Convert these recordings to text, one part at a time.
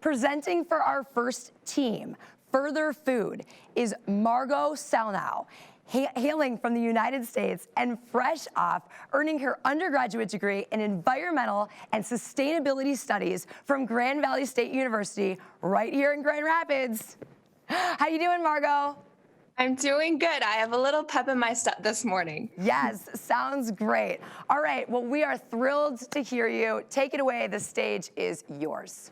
Presenting for our first team, Further Food, is Margot Salnow, hailing from the United States and fresh off earning her undergraduate degree in environmental and sustainability studies from Grand Valley State University right here in Grand Rapids. How you doing, Margot? I'm doing good. I have a little pep in my step this morning. Yes, sounds great. All right, well, we are thrilled to hear you. Take it away. The stage is yours.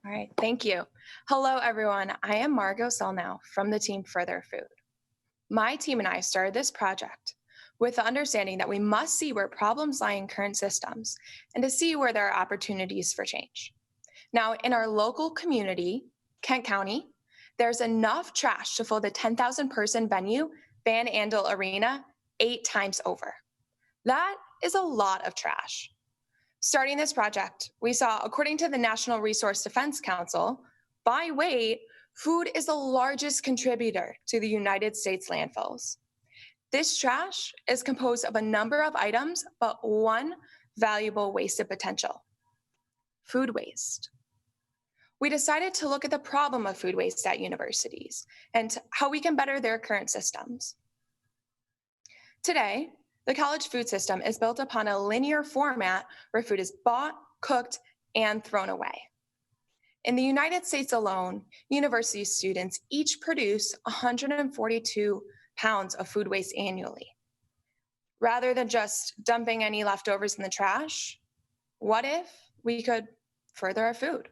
All right, thank you. Hello, everyone. I am Margot Salnow from the team Further Food. My team and I started this project with the understanding that we must see where problems lie in current systems and to see where there are opportunities for change. Now, in our local community, Kent County, there's enough trash to fill the 10,000-person venue, Van Andel Arena, 8 times over. That is a lot of trash. Starting this project, we saw, according to the National Resource Defense Council, by weight, food is the largest contributor to the United States landfills. This trash is composed of a number of items, but one valuable wasted potential: food waste. We decided to look at the problem of food waste at universities and how we can better their current systems. Today, the college food system is built upon a linear format where food is bought, cooked, and thrown away. In the United States alone, university students each produce 142 pounds of food waste annually. Rather than just dumping any leftovers in the trash, what if we could further our food?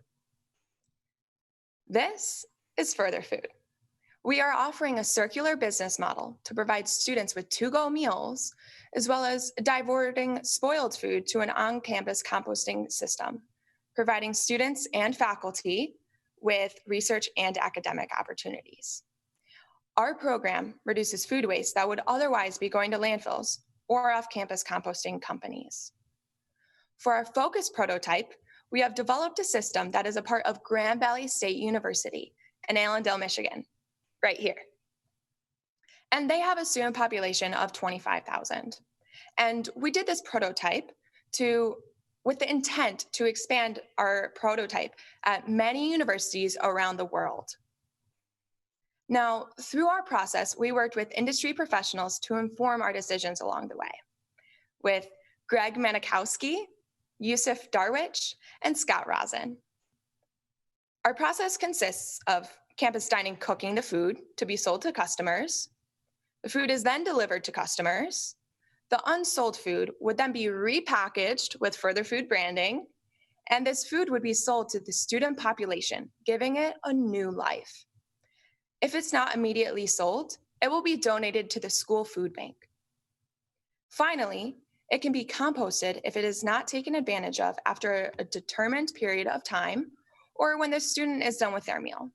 This is Further Food. We are offering a circular business model to provide students with to-go meals, as well as diverting spoiled food to an on-campus composting system, providing students and faculty with research and academic opportunities. Our program reduces food waste that would otherwise be going to landfills or off-campus composting companies. For our focus prototype, we have developed a system that is a part of Grand Valley State University in Allendale, Michigan, right here. And they have a student population of 25,000. And we did this prototype with the intent to expand our prototype at many universities around the world. Now, through our process, we worked with industry professionals to inform our decisions along the way, with Greg Manikowski, Yusuf Darwich, and Scott Rosen. Our process consists of campus dining cooking the food to be sold to customers. The food is then delivered to customers. The unsold food would then be repackaged with Further Food branding, and this food would be sold to the student population, giving it a new life. If it's not immediately sold, it will be donated to the school food bank. Finally, it can be composted if it is not taken advantage of after a determined period of time or when the student is done with their meal.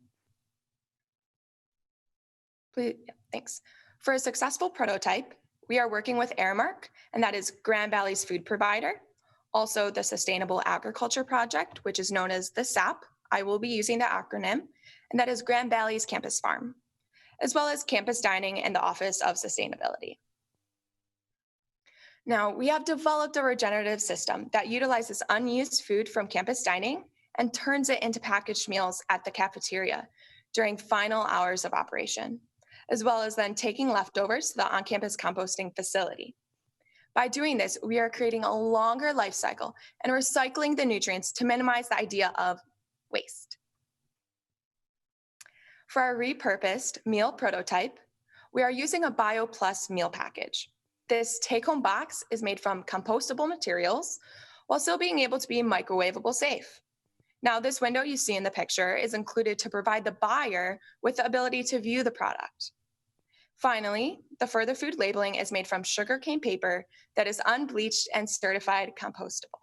Please, yeah, thanks. For a successful prototype, we are working with Airmark, and that is Grand Valley's food provider. Also, the Sustainable Agriculture Project, which is known as the SAP. I will be using the acronym, and that is Grand Valley's Campus Farm, as well as Campus Dining and the Office of Sustainability. Now, we have developed a regenerative system that utilizes unused food from campus dining and turns it into packaged meals at the cafeteria during final hours of operation, as well as then taking leftovers to the on-campus composting facility. By doing this, we are creating a longer life cycle and recycling the nutrients to minimize the idea of waste. For our repurposed meal prototype, we are using a BioPlus meal package. This take-home box is made from compostable materials while still being able to be microwavable safe. Now, this window you see in the picture is included to provide the buyer with the ability to view the product. Finally, the Further Food labeling is made from sugarcane paper that is unbleached and certified compostable.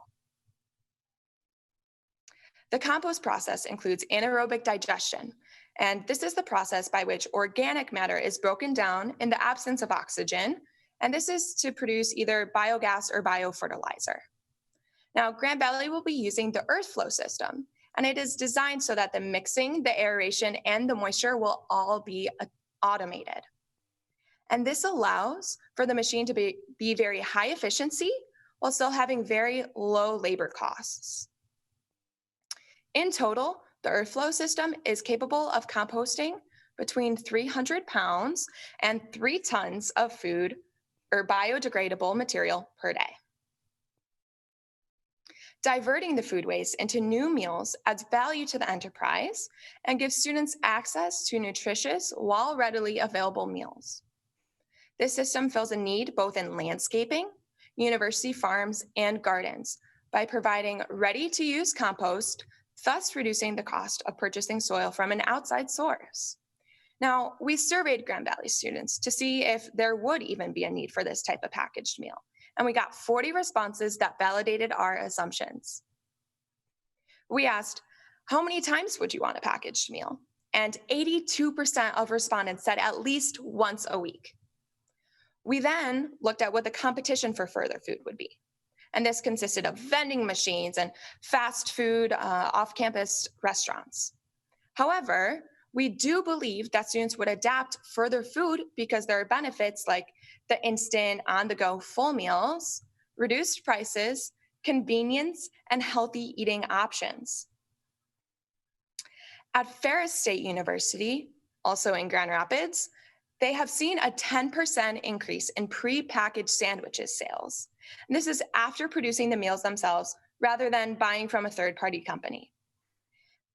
The compost process includes anaerobic digestion, and this is the process by which organic matter is broken down in the absence of oxygen, and this is to produce either biogas or biofertilizer. Now, Grand Valley will be using the earth flow system, and it is designed so that the mixing, the aeration, and the moisture will all be automated. And this allows for the machine to be very high efficiency while still having very low labor costs. In total, The earth flow system is capable of composting between 300 pounds and 3 tons of food or biodegradable material per day. Diverting the food waste into new meals adds value to the enterprise and gives students access to nutritious while readily available meals. This system fills a need both in landscaping, university farms, and gardens by providing ready-to-use compost, thus reducing the cost of purchasing soil from an outside source. Now, we surveyed Grand Valley students to see if there would even be a need for this type of packaged meal, and we got 40 responses that validated our assumptions. We asked, how many times would you want a packaged meal? And 82% of respondents said at least once a week. We then looked at what the competition for further food would be. And this consisted of vending machines and fast food off-campus restaurants. However, we do believe that students would adapt further food because there are benefits like the instant on-the-go full meals, reduced prices, convenience, and healthy eating options. At Ferris State University, also in Grand Rapids, they have seen a 10% increase in pre-packaged sandwiches sales. And this is after producing the meals themselves rather than buying from a third-party company.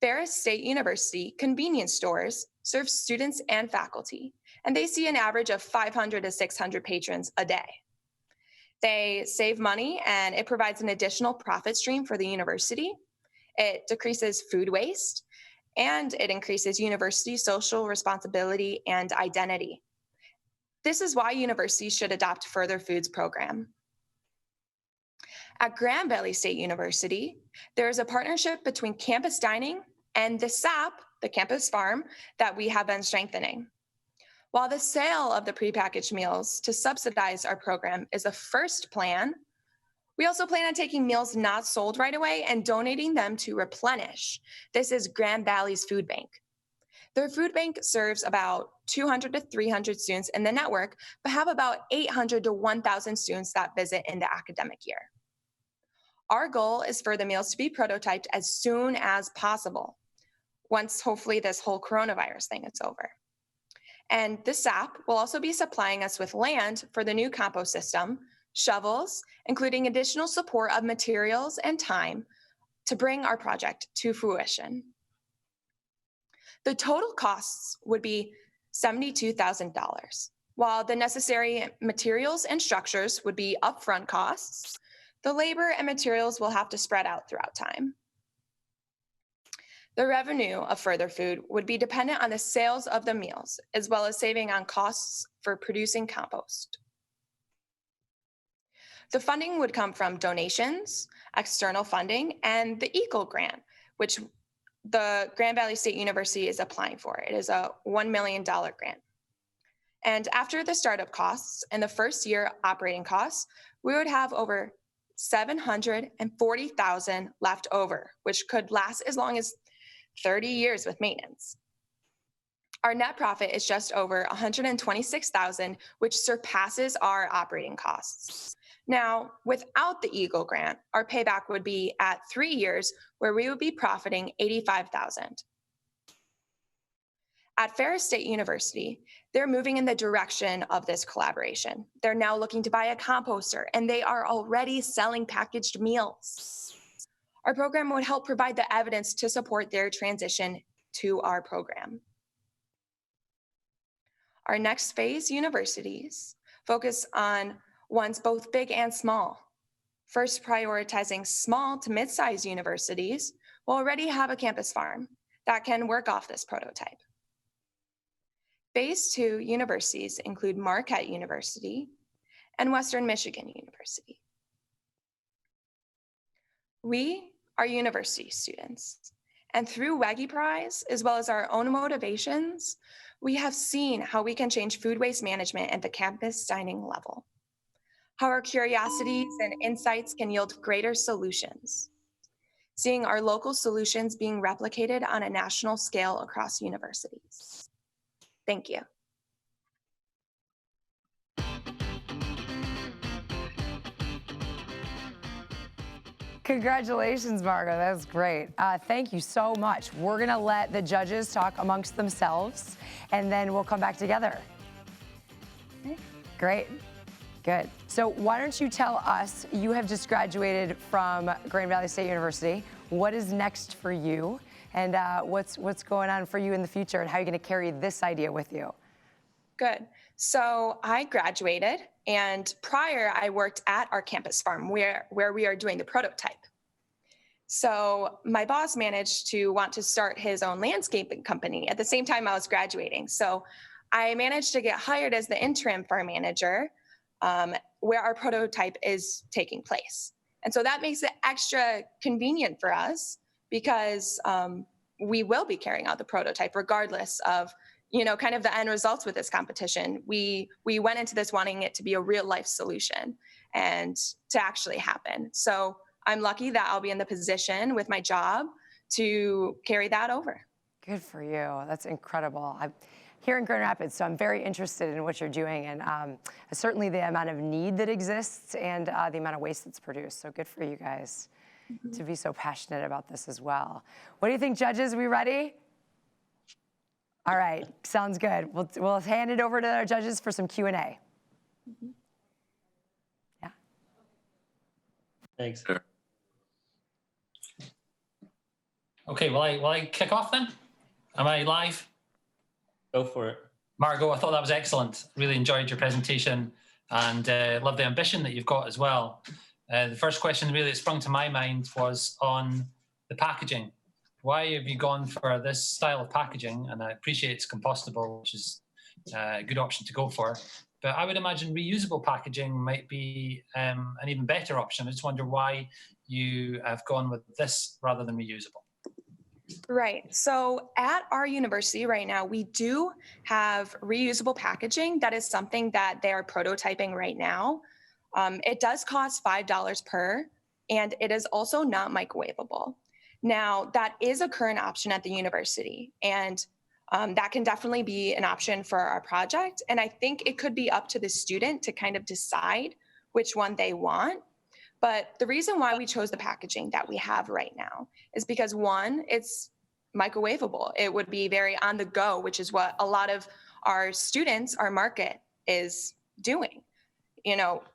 Ferris State University convenience stores serve students and faculty, and they see an average of 500 to 600 patrons a day. They save money, and it provides an additional profit stream for the university. It decreases food waste, and it increases university social responsibility and identity. This is why universities should adopt Further Foods program. At Grand Valley State University, there is a partnership between campus dining and the SAP, the campus farm, that we have been strengthening. While the sale of the prepackaged meals to subsidize our program is a first plan, we also plan on taking meals not sold right away and donating them to Replenish. This is Grand Valley's food bank. Their food bank serves about 200 to 300 students in the network, but have about 800 to 1,000 students that visit in the academic year. Our goal is for the meals to be prototyped as soon as possible, once hopefully this whole coronavirus thing is over. And the SAP will also be supplying us with land for the new compost system, shovels, including additional support of materials and time to bring our project to fruition. The total costs would be $72,000. While the necessary materials and structures would be upfront costs, the labor and materials will have to spread out throughout time. The revenue of Further Food would be dependent on the sales of the meals, as well as saving on costs for producing compost. The funding would come from donations, external funding, and the EAGLE grant, which the Grand Valley State University is applying for. It is a $1 million grant. And after the startup costs and the first year operating costs, we would have over $740,000 left over, which could last as long as 30 years with maintenance. Our net profit is just over $126,000, which surpasses our operating costs. Now, without the EAGLE grant, our payback would be at 3 years, where we would be profiting $85,000. At Ferris State University, they're moving in the direction of this collaboration. They're now looking to buy a composter, and they are already selling packaged meals. Our program would help provide the evidence to support their transition to our program. Our next phase universities focus on ones both big and small. First, prioritizing small to mid-sized universities will already have a campus farm that can work off this prototype. Phase 2 universities include Marquette University and Western Michigan University. We are university students, and through Wege Prize, as well as our own motivations, we have seen how we can change food waste management at the campus dining level, how our curiosities and insights can yield greater solutions, seeing our local solutions being replicated on a national scale across universities. Thank you. Congratulations, Margo. That's great. Thank you so much. We're going to let the judges talk amongst themselves, and then we'll come back together. Great. Good. So why don't you tell us, you have just graduated from Grand Valley State University. What is next for you? And what's going on for you in the future, and how are you going to carry this idea with you? Good. So I graduated, and prior I worked at our campus farm where we are doing the prototype. So my boss managed to want to start his own landscaping company at the same time I was graduating. So I managed to get hired as the interim farm manager where our prototype is taking place. And so that makes it extra convenient for us because we will be carrying out the prototype regardless of, kind of the end results with this competition. We went into this wanting it to be a real life solution and to actually happen. So I'm lucky that I'll be in the position with my job to carry that over. Good for you. That's incredible. I'm here in Grand Rapids, so I'm very interested in what you're doing, and certainly the amount of need that exists and the amount of waste that's produced. So good for you guys to be so passionate about this as well. What do you think, judges? Are we ready? All right, sounds good. We'll hand it over to our judges for some Q&A. Yeah. Thanks. Okay, will I kick off then? Am I live? Go for it. Margo, I thought that was excellent. Really enjoyed your presentation and love the ambition that you've got as well. The first question really that sprung to my mind was on the packaging. Why have you gone for this style of packaging? And I appreciate it's compostable, which is a good option to go for. But I would imagine reusable packaging might be an even better option. I just wonder why you have gone with this rather than reusable. Right. So at our university right now, we do have reusable packaging. That is something that they are prototyping right now. It does cost $5 per, and it is also not microwavable. Now, that is a current option at the university, and that can definitely be an option for our project. And I think it could be up to the student to kind of decide which one they want. But the reason why we chose the packaging that we have right now is because, one, it's microwavable. It would be very on the go, which is what a lot of our students, our market is doing.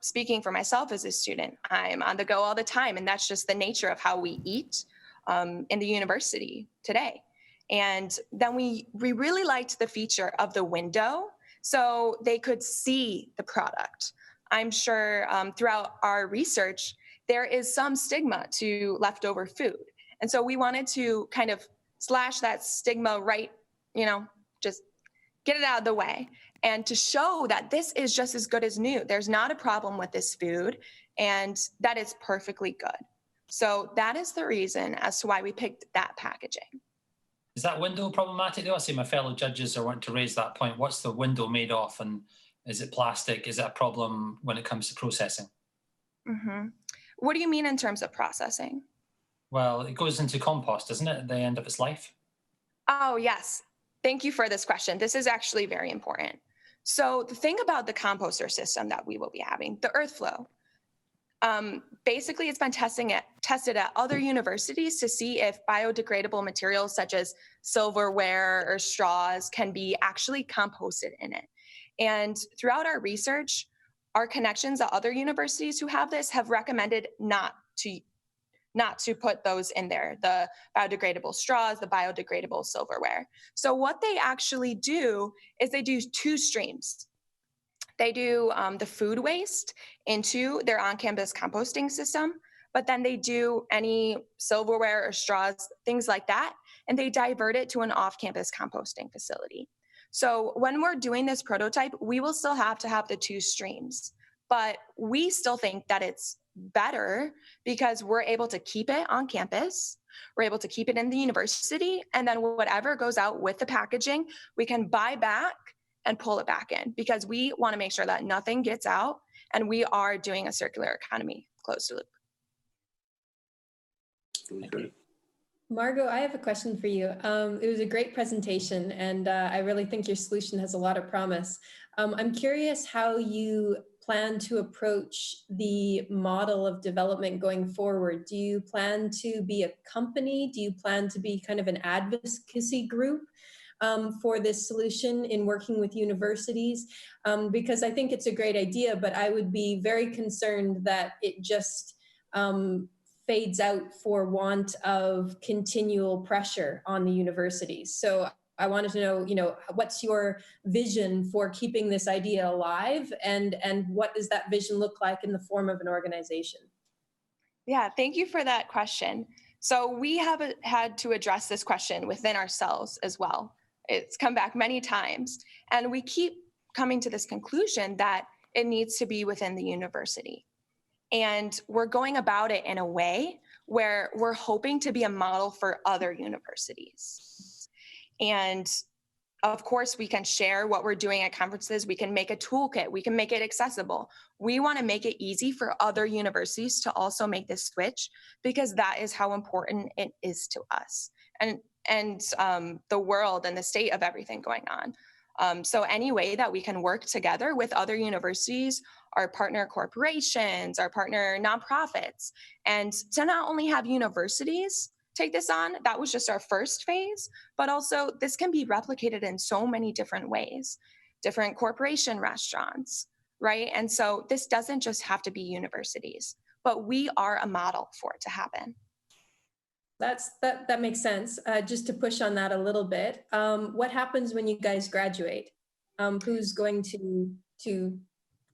Speaking for myself as a student, I'm on the go all the time. And that's just the nature of how we eat in the university today. And then we really liked the feature of the window so they could see the product. I'm sure throughout our research, there is some stigma to leftover food. And so we wanted to kind of slash that stigma right, just get it out of the way and to show that this is just as good as new. There's not a problem with this food and that it's perfectly good. So that is the reason as to why we picked that packaging. Is that window problematic though? I see my fellow judges are wanting to raise that point. What's the window made of, and is it plastic? Is it a problem when it comes to processing? Mm-hmm. What do you mean in terms of processing? Well, it goes into compost, doesn't it, at the end of its life? Oh, yes. Thank you for this question. This is actually very important. So the thing about the composter system that we will be having, the EarthFlow, basically it's been tested at other universities to see if biodegradable materials such as silverware or straws can be actually composted in it. And throughout our research, our connections at other universities who have this have recommended not to put those in there, the biodegradable straws, the biodegradable silverware. So what they actually do is they do two streams. They do the food waste into their on-campus composting system, but then they do any silverware or straws, things like that, and they divert it to an off-campus composting facility. So when we're doing this prototype, we will still have to have the two streams, but we still think that it's better because we're able to keep it on campus, we're able to keep it in the university, and then whatever goes out with the packaging, we can buy back and pull it back in because we want to make sure that nothing gets out and we are doing a circular economy closed loop. Okay. Margo, I have a question for you. It was a great presentation, and I really think your solution has a lot of promise. I'm curious how you plan to approach the model of development going forward? Do you plan to be a company? Do you plan to be kind of an advocacy group for this solution in working with universities? Because I think it's a great idea, but I would be very concerned that it just fades out for want of continual pressure on the universities. So I wanted to know, what's your vision for keeping this idea alive, and what does that vision look like in the form of an organization? Yeah, thank you for that question. So we have had to address this question within ourselves as well. It's come back many times, and we keep coming to this conclusion that it needs to be within the university. And we're going about it in a way where we're hoping to be a model for other universities. And of course, we can share what we're doing at conferences. We can make a toolkit. We can make it accessible. We want to make it easy for other universities to also make this switch, because that is how important it is to us and the world and the state of everything going on. So any way that we can work together with other universities, our partner corporations, our partner nonprofits, and to not only have universities take this on, that was just our first phase, but also this can be replicated in so many different ways, different corporation restaurants, right? And so this doesn't just have to be universities, but we are a model for it to happen. That makes sense. Just to push on that a little bit, what happens when you guys graduate? Who's going to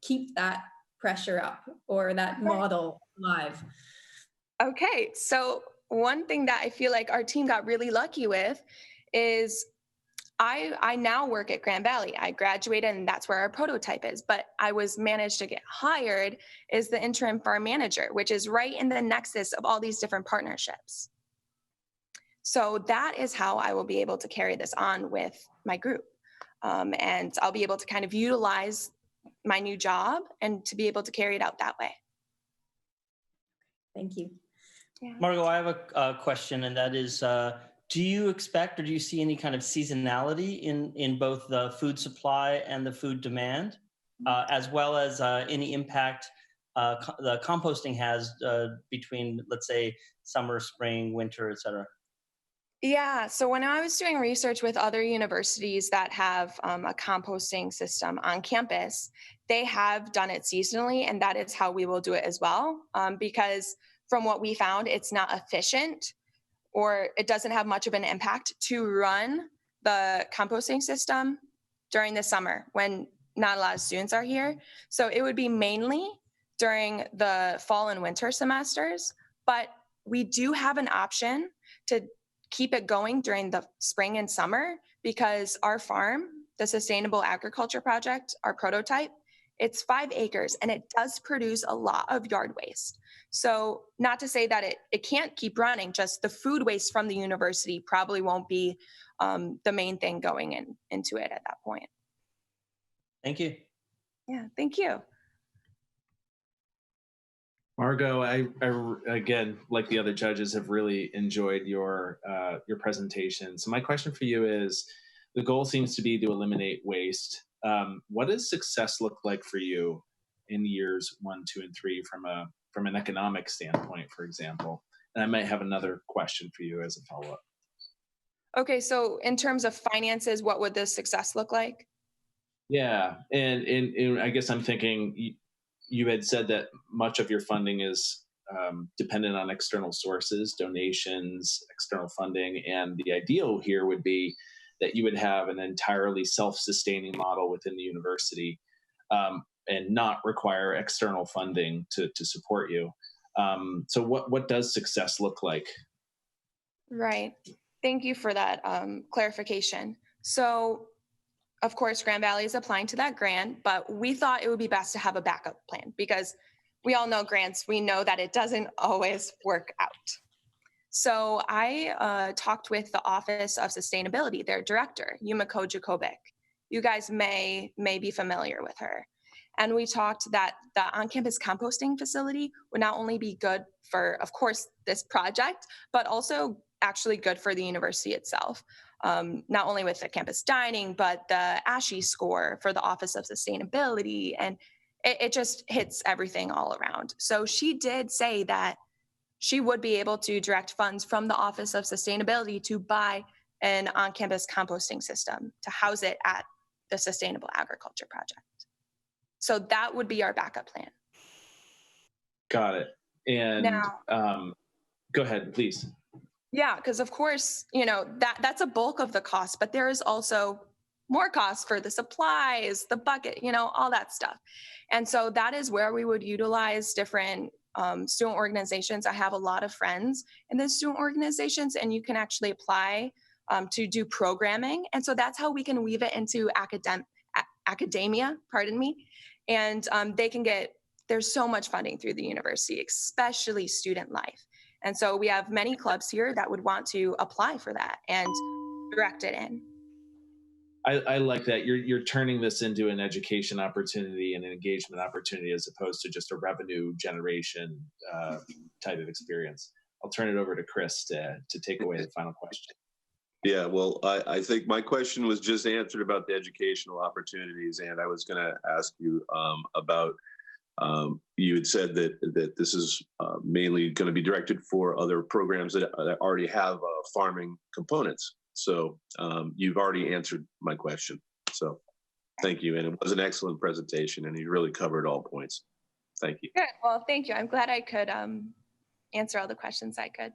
keep that pressure up or that model alive? Okay, so one thing that I feel like our team got really lucky with is I now work at Grand Valley. I graduated and that's where our prototype is, but I was managed to get hired as the interim farm manager, which is right in the nexus of all these different partnerships. So that is how I will be able to carry this on with my group. And I'll be able to kind of utilize my new job and to be able to carry it out that way. Thank you. Yeah. Margot, I have a question, and that is, do you expect or do you see any kind of seasonality in both the food supply and the food demand, as well as any impact the composting has between, let's say, summer, spring, winter, et cetera? Yeah, so when I was doing research with other universities that have a composting system on campus, they have done it seasonally, and that is how we will do it as well. Because from what we found, it's not efficient, or it doesn't have much of an impact to run the composting system during the summer when not a lot of students are here. So it would be mainly during the fall and winter semesters, but we do have an option to keep it going during the spring and summer, because our farm, the Sustainable Agriculture Project, our prototype, it's 5 acres and it does produce a lot of yard waste. So not to say that it can't keep running, just the food waste from the university probably won't be the main thing going into it at that point. Thank you. Yeah, thank you. Margot, I again, like the other judges, have really enjoyed your presentation. So my question for you is, the goal seems to be to eliminate waste. What does success look like for you in years 1, 2, and 3 from an economic standpoint, for example? And I might have another question for you as a follow-up. Okay, so in terms of finances, what would this success look like? Yeah, and I guess I'm thinking, you had said that much of your funding is dependent on external sources, donations, external funding, and the ideal here would be that you would have an entirely self-sustaining model within the university and not require external funding to support you. So what does success look like? Right. Thank you for that clarification. So, of course, Grand Valley is applying to that grant, but we thought it would be best to have a backup plan, because we all know grants, we know that it doesn't always work out. So I talked with the Office of Sustainability, their director, Yumiko Jakovic. You guys may be familiar with her. And we talked that the on-campus composting facility would not only be good for, of course, this project, but also actually good for the university itself. Not only with the campus dining, but the ASHE score for the Office of Sustainability. And it just hits everything all around. So she did say that she would be able to direct funds from the Office of Sustainability to buy an on-campus composting system to house it at the Sustainable Agriculture Project. So that would be our backup plan. Got it. And Now, go ahead, please. yeah, because of course, that's a bulk of the cost, but there is also more costs for the supplies, the bucket, all that stuff. And so that is where we would utilize different student organizations. I have a lot of friends in the student organizations, and you can actually apply to do programming. And so that's how we can weave it into academia, pardon me. And there's so much funding through the university, especially student life. And so we have many clubs here that would want to apply for that and direct it in. I like that you're turning this into an education opportunity and an engagement opportunity as opposed to just a revenue generation type of experience. I'll turn it over to Chris to take away the final question. Yeah, well, I think my question was just answered about the educational opportunities, and I was going to ask you about. You had said that this is mainly going to be directed for other programs that already have farming components. So you've already answered my question. So thank you. And it was an excellent presentation, and you really covered all points. Thank you. Good. Well, thank you. I'm glad I could answer all the questions I could.